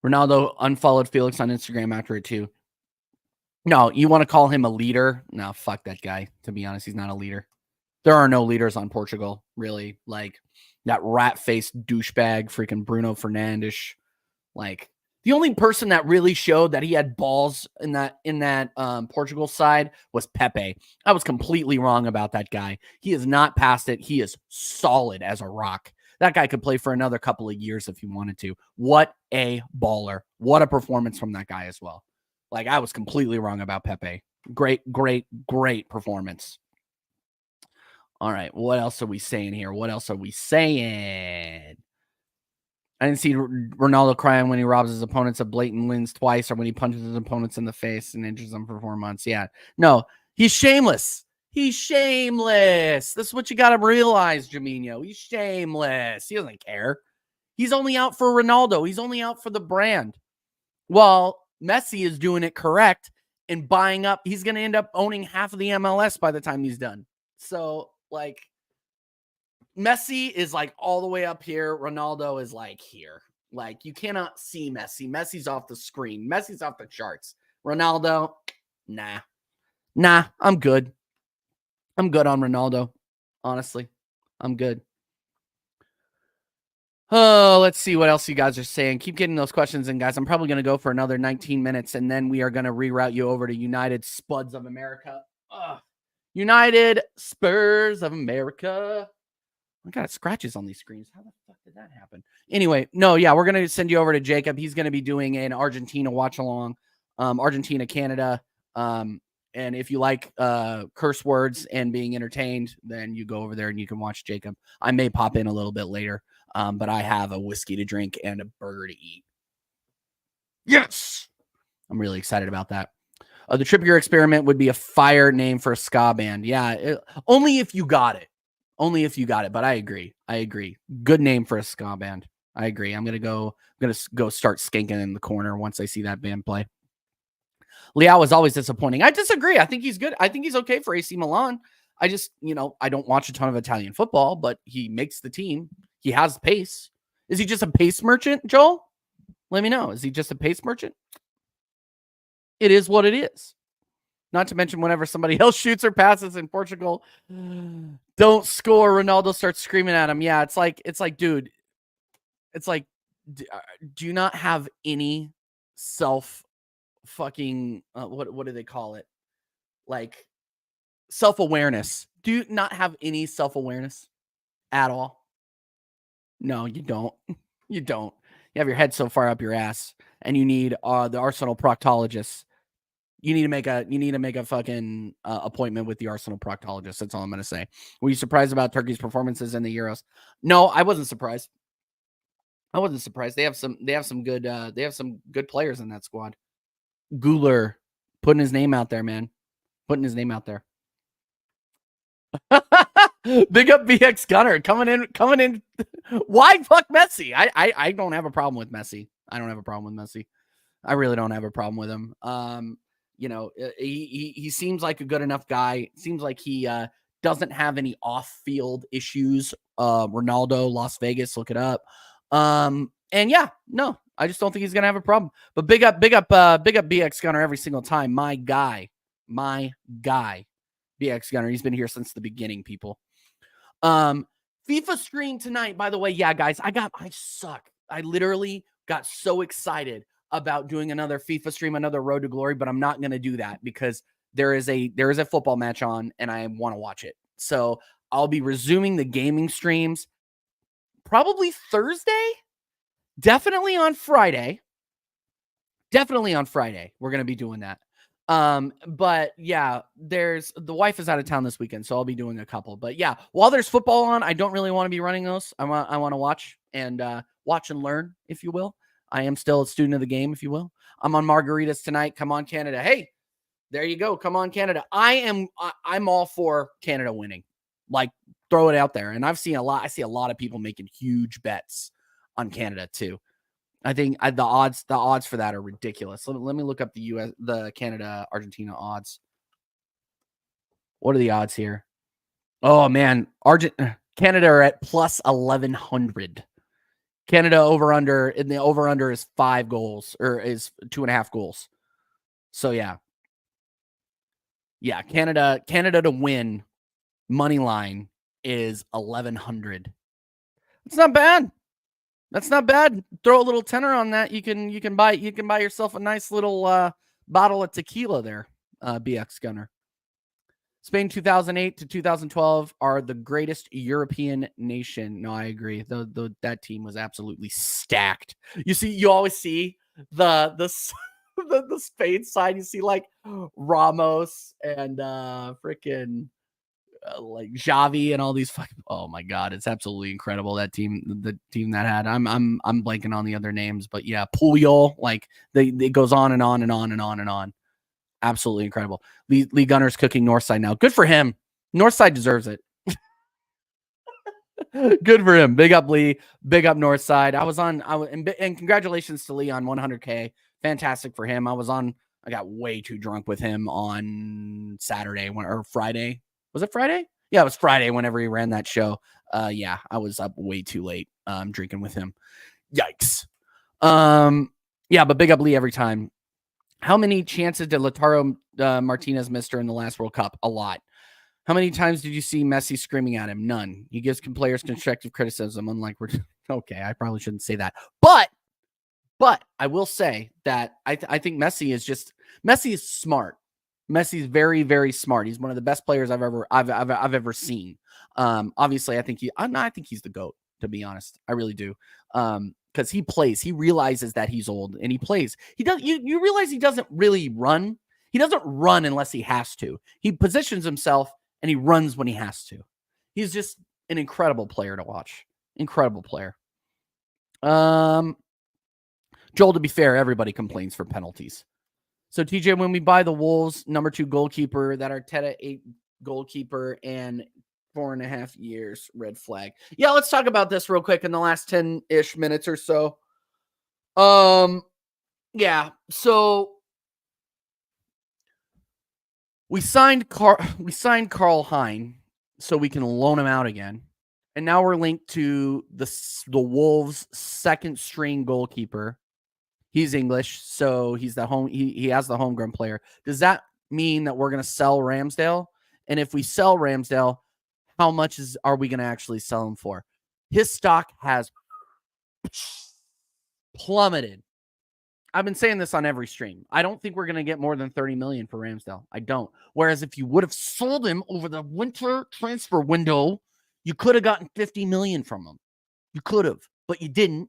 Ronaldo unfollowed Felix on Instagram after it too. No, you want to call him a leader? No, fuck that guy. To be honest, he's not a leader. There are no leaders on Portugal, really. Like that rat-faced douchebag, freaking Bruno Fernandes. Like the only person that really showed that he had balls in that Portugal side was Pepe. I was completely wrong about that guy. He is not past it. He is solid as a rock. That guy could play for another couple of years if he wanted to. What a baller. What a performance from that guy as well. Like, I was completely wrong about Pepe. Great performance. All right, what else are we saying here? I didn't see Ronaldo crying when he robs his opponents of blatant wins twice or when he punches his opponents in the face and injures them for 4 months. Yeah. No, he's shameless. He's shameless. This is what you got to realize, Jaminho. He's shameless. He doesn't care. He's only out for Ronaldo. He's only out for the brand. Well, Messi is doing it correct and buying up. He's going to end up owning half of the MLS by the time he's done. So, like, Messi is like all the way up here. Ronaldo is like here. Like, you cannot see Messi. Messi's off the screen. Messi's off the charts. Ronaldo, nah, I'm good. I'm good on Ronaldo. Honestly, I'm good. Oh, let's see what else you guys are saying. Keep getting those questions in, guys. I'm probably going to go for another 19 minutes, and then we are going to reroute you over to United Spuds of America. United Spurs of America. I got scratches on these screens. How the fuck did that happen? Anyway, no, yeah, we're going to send you over to Jacob. He's going to be doing an Argentina watch along, Argentina, Canada. And if you like curse words and being entertained, then you go over there and you can watch Jacob. I may pop in a little bit later, but I have a whiskey to drink and a burger to eat. Yes! I'm really excited about that. The Trippier Experiment would be a fire name for a ska band. Yeah, only if you got it. Only if you got it, but I agree. Good name for a ska band. I agree. I'm gonna go start skanking in the corner once I see that band play. Leao is always disappointing. I disagree. I think he's good. I think he's okay for AC Milan. I just, I don't watch a ton of Italian football, but he makes the team. He has pace. Is he just a pace merchant, Joel? Let me know. Is he just a pace merchant? It is what it is. Not to mention whenever somebody else shoots or passes in Portugal, don't score, Ronaldo starts screaming at him. Yeah, it's like, dude, it's like, do you not have any self fucking, what do they call it? Like self-awareness. Do you not have any self-awareness at all? No, you don't. You don't. You have your head so far up your ass, and you need the Arsenal proctologist. You need to make a fucking appointment with the Arsenal proctologist. That's all I'm gonna say. Were you surprised about Turkey's performances in the Euros? No, I wasn't surprised. I wasn't surprised. They have some good players in that squad. Guler putting his name out there, man. Putting his name out there. Big up BX Gunner coming in. Why fuck Messi? I don't have a problem with Messi. I don't have a problem with Messi. I really don't have a problem with him. He seems like a good enough guy. Seems like he doesn't have any off-field issues. Ronaldo, Las Vegas, look it up. And yeah, no, I just don't think he's gonna have a problem. But big up BX Gunner every single time. My guy, BX Gunner. He's been here since the beginning, people. FIFA stream tonight, by the way. Yeah, guys, I suck. I literally got so excited about doing another FIFA stream, another Road to Glory, but I'm not going to do that because there is a football match on and I want to watch it. So I'll be resuming the gaming streams probably Thursday, definitely on Friday. We're going to be doing that. But yeah, the wife is out of town this weekend, so I'll be doing a couple. But yeah, while there's football on, I don't really want to be running those. I want to watch and learn, if you will. I am still a student of the game, if you will. I'm on margaritas tonight. Come on, Canada. Hey, there you go. Come on, Canada. I'm all for Canada winning. Like, throw it out there. And I see a lot of people making huge bets on Canada too. I think the odds for that are ridiculous. Let me look up the Canada Argentina odds. What are the odds here? Oh man, Canada are at plus 1100. Canada over under is 5 goals or is 2.5 goals. So yeah, Canada to win money line is 1100. It's not bad. That's not bad. Throw a little tenner on that. You can buy yourself a nice little bottle of tequila there, BX Gunner. Spain 2008 to 2012 are the greatest European nation. No, I agree. That team was absolutely stacked. You always see the Spain side. You see like Ramos and freaking like Xavi and all these fucking, oh my god, it's absolutely incredible. That team, the team that had, I'm blanking on the other names, but yeah, Puyol, like it goes on and on and on and on and on. Absolutely incredible. Lee Gunner's cooking Northside now. Good for him. Northside deserves it. Good for him. Big up Lee. Big up Northside. And congratulations to Lee on 100K. Fantastic for him. I got way too drunk with him on Saturday or Friday. Was it Friday? Yeah, it was Friday whenever he ran that show. Yeah, I was up way too late drinking with him. Yikes. Yeah, but big up Lee every time. How many chances did Lautaro Martinez miss during the last World Cup? A lot. How many times did you see Messi screaming at him? None. He gives players constructive criticism, unlike okay, I probably shouldn't say that. But I will say that I think Messi is smart. Messi's very, very smart. He's one of the best players I've ever seen. Obviously, I think he's the GOAT, to be honest. I really do. Because he plays. He realizes that he's old and he plays. He does. You realize he doesn't really run. He doesn't run unless he has to. He positions himself and he runs when he has to. He's just an incredible player to watch. Incredible player. Joel, to be fair, everybody complains for penalties. So TJ, when we buy the Wolves number 2 goalkeeper, that Arteta 8 goalkeeper, and 4.5 years, red flag. Yeah, let's talk about this real quick in the last 10-ish minutes or so. Yeah, so we signed Carl Hein so we can loan him out again. And now we're linked to the Wolves' second string goalkeeper. He's English, so he's the he has the homegrown player. Does that mean that we're going to sell Ramsdale? And if we sell Ramsdale, how much are we going to actually sell him for? His stock has plummeted. I've been saying this on every stream. I don't think we're going to get more than 30 million for Ramsdale. I don't. Whereas if you would have sold him over the winter transfer window, you could have gotten 50 million from him. You could have, but you didn't.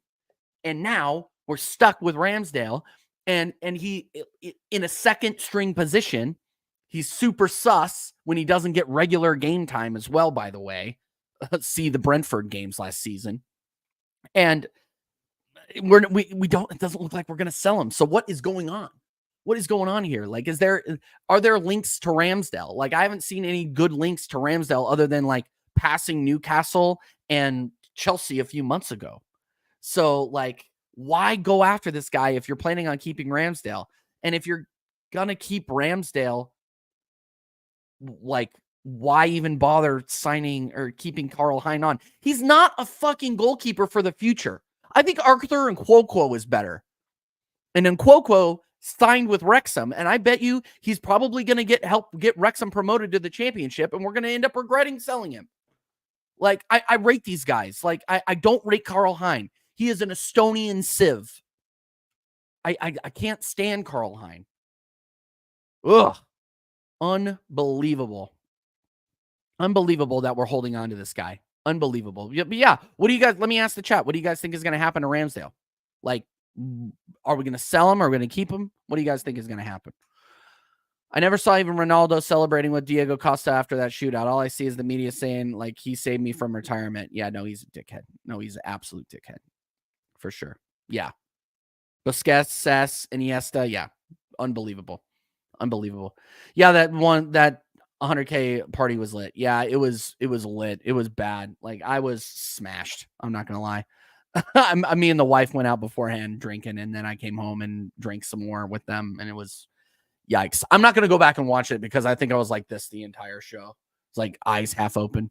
And now we're stuck with Ramsdale, and he in a second string position. He's super sus when he doesn't get regular game time as well, by the way. See the Brentford games last season. And we don't, it doesn't look like we're going to sell him. So what is going on? What is going on here? Like, are there links to Ramsdale? Like, I haven't seen any good links to Ramsdale other than like passing Newcastle and Chelsea a few months ago. So like, why go after this guy if you're planning on keeping Ramsdale? And if you're going to keep Ramsdale, like, why even bother signing or keeping Carl Hein on? He's not a fucking goalkeeper for the future. I think Arthur Nkwokwo is better. And Nkwokwo signed with Wrexham, and I bet you he's probably going to help get Wrexham promoted to the championship, and we're going to end up regretting selling him. Like, I rate these guys. Like, I don't rate Carl Hein. He is an Estonian sieve. I can't stand Carl Hein. Ugh. Unbelievable. Unbelievable that we're holding on to this guy. Unbelievable. But yeah, what do you guys, let me ask the chat, what do you guys think is going to happen to Ramsdale? Like, are we going to sell him? Are we going to keep him? What do you guys think is going to happen? I never saw even Ronaldo celebrating with Diego Costa after that shootout. All I see is the media saying, like, he saved me from retirement. Yeah, no, he's a dickhead. No, he's an absolute dickhead. For sure. Yeah. Busquets, Cesc, Iniesta. Yeah. Unbelievable. Unbelievable. Yeah, that 100K party was lit. Yeah, it was lit. It was bad. Like, I was smashed. I'm not going to lie. Me and the wife went out beforehand drinking, and then I came home and drank some more with them, and it was yikes. I'm not going to go back and watch it because I think I was like this the entire show. It's like eyes half open.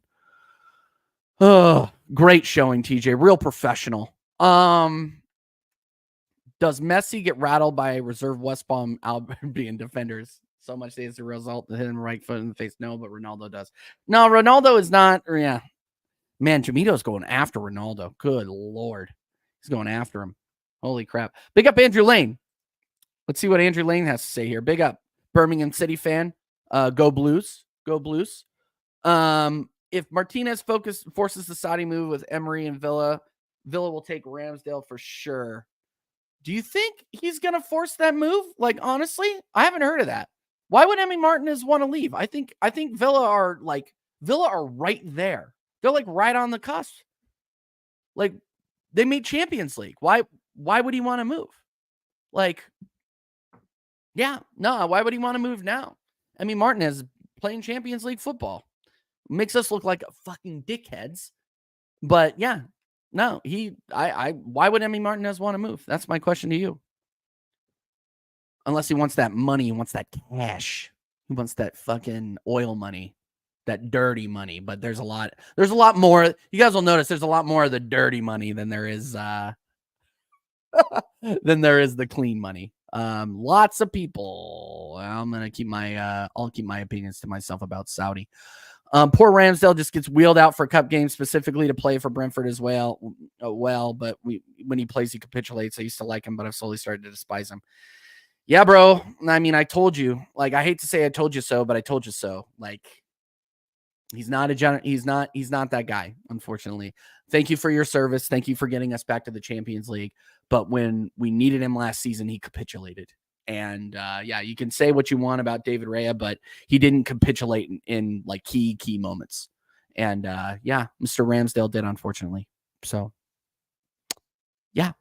Oh, great showing, TJ. Real professional. Does Messi get rattled by reserve West Brom Albion defenders? So much as a result to hit him right foot in the face. No, but Ronaldo does. No, Ronaldo is not. Yeah. Man, Jamito's going after Ronaldo. Good Lord. He's going after him. Holy crap. Big up Andrew Lane. Let's see what Andrew Lane has to say here. Big up. Birmingham City fan. Go Blues. Go Blues. If Martinez forces the Saudi move with Emery and Villa will take Ramsdale for sure. Do you think he's going to force that move? Like, honestly, I haven't heard of that. Why would Emi Martinez want to leave? I think Villa are right there. They're like right on the cusp. Like, they made Champions League. Why would he want to move? Like, yeah, no, why would he want to move now? Emi Martinez playing Champions League football. Makes us look like fucking dickheads. But yeah, no, why would Emi Martinez want to move? That's my question to you. Unless he wants that money, he wants that cash. He wants that fucking oil money, that dirty money. But there's a lot more. You guys will notice there's a lot more of the dirty money than there is the clean money. Lots of people. I'm gonna keep I'll keep my opinions to myself about Saudi. Poor Ramsdale just gets wheeled out for cup games specifically to play for Brentford as well. But when he plays, he capitulates. I used to like him, but I've slowly started to despise him. Yeah, bro. I mean, I told you. Like, I hate to say I told you so, but I told you so. Like, he's not that guy, unfortunately. Thank you for your service. Thank you for getting us back to the Champions League. But when we needed him last season, he capitulated. And yeah, you can say what you want about David Raya, but he didn't capitulate in like key moments. And yeah, Mr. Ramsdale did, unfortunately. So yeah,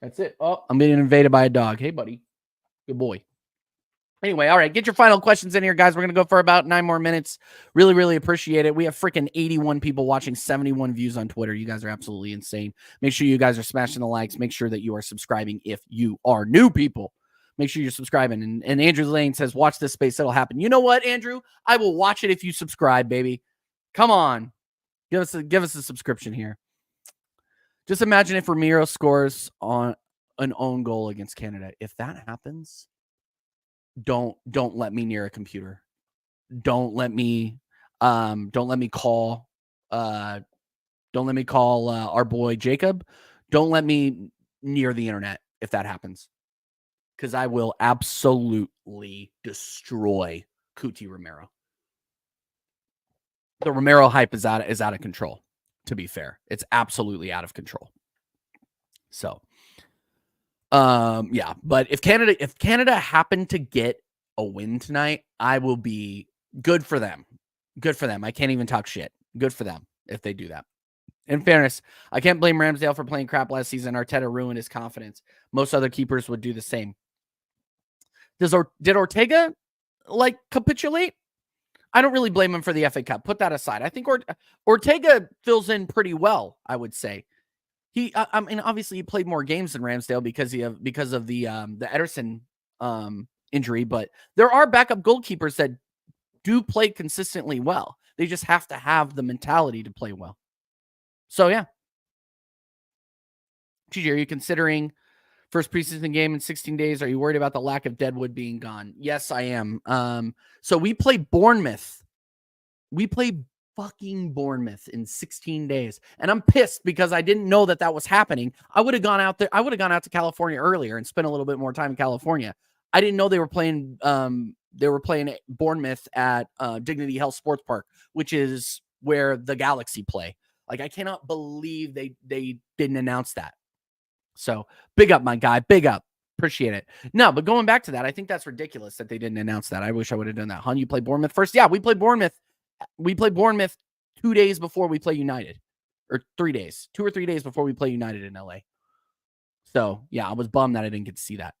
that's it. Oh, I'm being invaded by a dog. Hey, buddy. Good boy. Anyway, all right, get your final questions in here, guys. We're going to go for about 9 more minutes. Really, really appreciate it. We have freaking 81 people watching, 71 views on Twitter. You guys are absolutely insane. Make sure you guys are smashing the likes. Make sure that you are subscribing if you are new people. Make sure you're subscribing. And Andrew Lane says, watch this space. It'll happen. You know what, Andrew? I will watch it if you subscribe, baby. Come on. Give us a subscription here. Just imagine if Ramiro scores on an own goal against Canada. If that happens, don't let me near a computer. Don't let me call our boy Jacob. Don't let me near the internet if that happens. Because I will absolutely destroy Cuti Romero. The Romero hype is out of control, to be fair. It's absolutely out of control. So yeah, but if Canada happened to get a win tonight, I will be good for them. Good for them. I can't even talk shit. Good for them if they do that. In fairness, I can't blame Ramsdale for playing crap last season. Arteta ruined his confidence. Most other keepers would do the same. Did Ortega capitulate? I don't really blame him for the FA Cup. Put that aside. I think Ortega fills in pretty well, I would say. I mean, obviously he played more games than Ramsdale because of the Ederson injury, but there are backup goalkeepers that do play consistently well. They just have to have the mentality to play well. So yeah. TJ, are you considering first preseason game in 16 days? Are you worried about the lack of Deadwood being gone? Yes, I am. So we play Bournemouth. We play fucking Bournemouth in 16 days. And I'm pissed because I didn't know that was happening. I would have gone out there. I would have gone out to California earlier and spent a little bit more time in California. I didn't know they were playing Bournemouth at Dignity Health Sports Park, which is where the Galaxy play. Like, I cannot believe they didn't announce that. So big up, my guy. Big up. Appreciate it. No, but going back to that, I think that's ridiculous that they didn't announce that. I wish I would have done that. Hun, you play Bournemouth first? Yeah, we play Bournemouth. We play Bournemouth 2 days before we play United, or 3 days, 2 or 3 days before we play United in LA. So yeah, I was bummed that I didn't get to see that.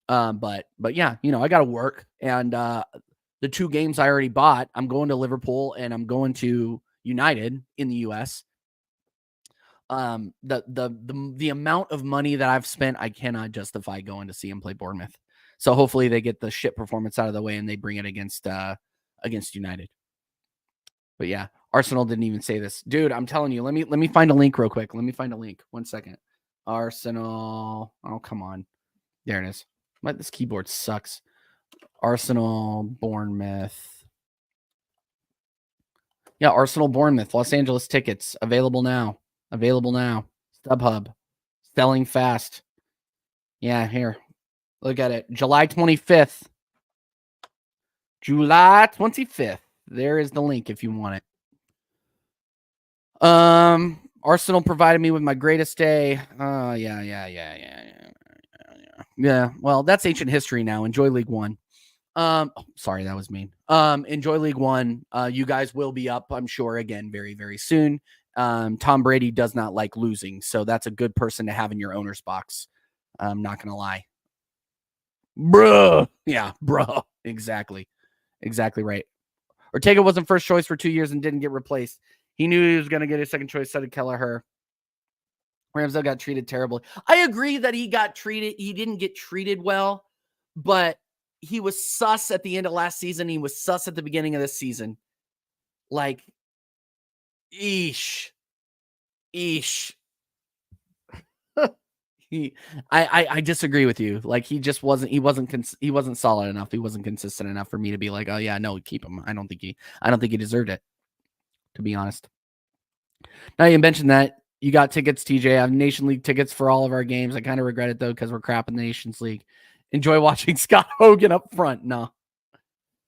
But yeah, I got to work, and the 2 games I already bought. I'm going to Liverpool and I'm going to United in the US. The amount of money that I've spent, I cannot justify going to see him play Bournemouth. So hopefully they get the shit performance out of the way and they bring it against United. But yeah, Arsenal didn't even say this. Dude, I'm telling you, let me find a link real quick. Let me find a link. 1 second. Arsenal. Oh, come on. There it is. This keyboard sucks. Arsenal, Bournemouth. Yeah, Arsenal, Bournemouth. Los Angeles tickets. Available now. StubHub. Selling fast. Yeah, here. Look at it. July 25th. July 25th. There is the link if you want it. Arsenal provided me with my greatest day. Yeah. Well, that's ancient history now. Enjoy League One. Sorry, that was mean. Enjoy League One. You guys will be up, I'm sure, again very, very soon. Tom Brady does not like losing, so that's a good person to have in your owner's box. I'm not gonna lie. Bruh. Yeah, bruh. Exactly right. Ortega wasn't first choice for 2 years and didn't get replaced. He knew he was going to get his second choice, said Kelleher. Ramsdale got treated terribly. I agree that he didn't get treated well, but he was sus at the end of last season. He was sus at the beginning of this season. Like, eesh. I disagree with you. Like, he wasn't solid enough. He wasn't consistent enough for me to be like, oh yeah, no, keep him. I don't think he deserved it, to be honest. Now you mentioned that you got tickets, TJ. I have Nation League tickets for all of our games. I kind of regret it though, because we're crap in the Nations League. Enjoy watching Scott Hogan up front. No.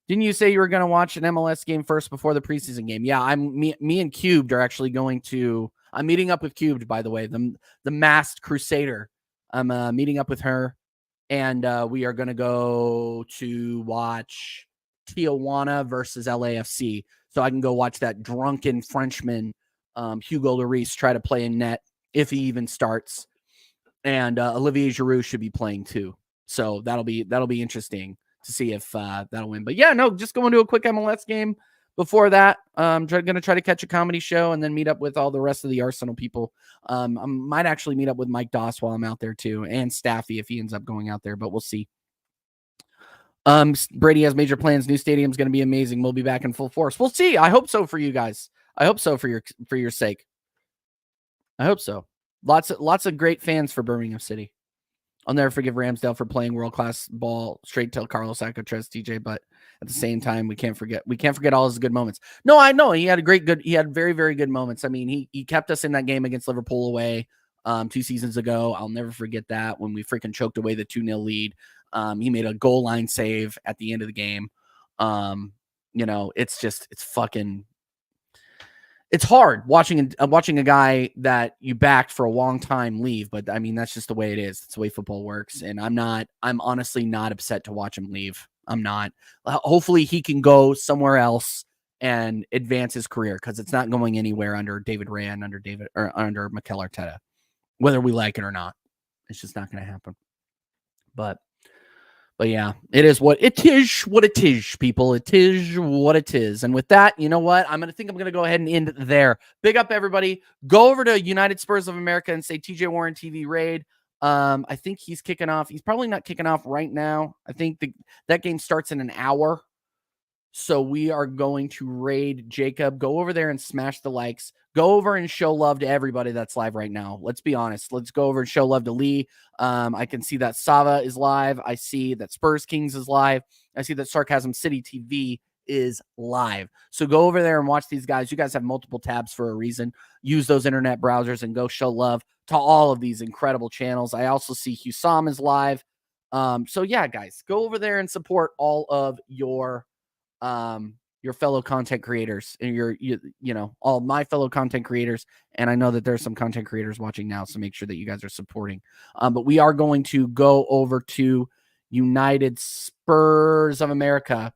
Didn't you say you were going to watch an MLS game first before the preseason game? Yeah, me and Cubed are actually going to. I'm meeting up with Cubed, by the way, the masked crusader. I'm meeting up with her, and we are going to go to watch Tijuana versus LAFC, so I can go watch that drunken Frenchman, Hugo Lloris, try to play in net if he even starts, and Olivier Giroud should be playing too. So that'll be interesting. see if that'll win. But yeah, no, just going to a quick MLS game before that. I'm going to try to catch a comedy show and then meet up with all the rest of the Arsenal people. I might actually meet up with Mike Doss while I'm out there too, and Staffy if he ends up going out there, but we'll see. Brady has major plans. New stadium's going to be amazing. We'll be back in full force. We'll see. I hope so for you guys. I hope so for your sake. I hope so. Lots of great fans for Birmingham City. I'll never forgive Ramsdale for playing world-class ball straight to Carlos Alcatraz, TJ, but at the same time, we can't forget all his good moments. No, I know he had very, very good moments. I mean, he kept us in that game against Liverpool away 2 seasons ago. I'll never forget that when we freaking choked away the 2-0 lead. He made a goal line save at the end of the game. It's hard watching a guy that you backed for a long time leave, but I mean, that's just the way it is. It's the way football works. And I'm honestly not upset to watch him leave. I'm not. Hopefully he can go somewhere else and advance his career, because it's not going anywhere under David Rand, under Mikel Arteta, whether we like it or not. It's just not going to happen. But yeah, it is what it is, people. It is what it is. And with that, you know what? I'm going to go ahead and end it there. Big up, everybody. Go over to United Spurs of America and say TJ Warren TV raid. I think he's kicking off. He's probably not kicking off right now. I think that game starts in an hour. So we are going to raid Jacob. Go over there and smash the likes. Go over and show love to everybody that's live right now. Let's be honest. Let's go over and show love to Lee. I can see that Sava is live. I see that Spurs Kings is live. I see that Sarcasm City TV is live. So go over there and watch these guys. You guys have multiple tabs for a reason. Use those internet browsers and go show love to all of these incredible channels. I also see Husam is live. So yeah, guys, go over there and support all of your fellow content creators and all my fellow content creators. And I know that there's some content creators watching now, so make sure that you guys are supporting. But we are going to go over to United Spurs of America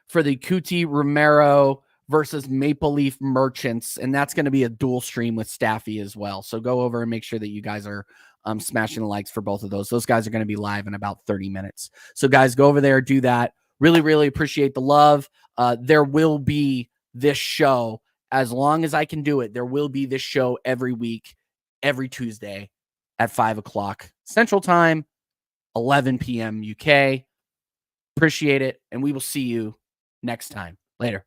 for the Cuti Romero versus Maple Leaf Merchants. And that's going to be a dual stream with Staffy as well. So go over and make sure that you guys are smashing the likes for both of those. Those guys are going to be live in about 30 minutes. So guys, go over there, do that. Really, really appreciate the love. There will be this show as long as I can do it. There will be this show every week, every Tuesday at 5 o'clock Central Time, 11 p.m. UK. Appreciate it. And we will see you next time. Later.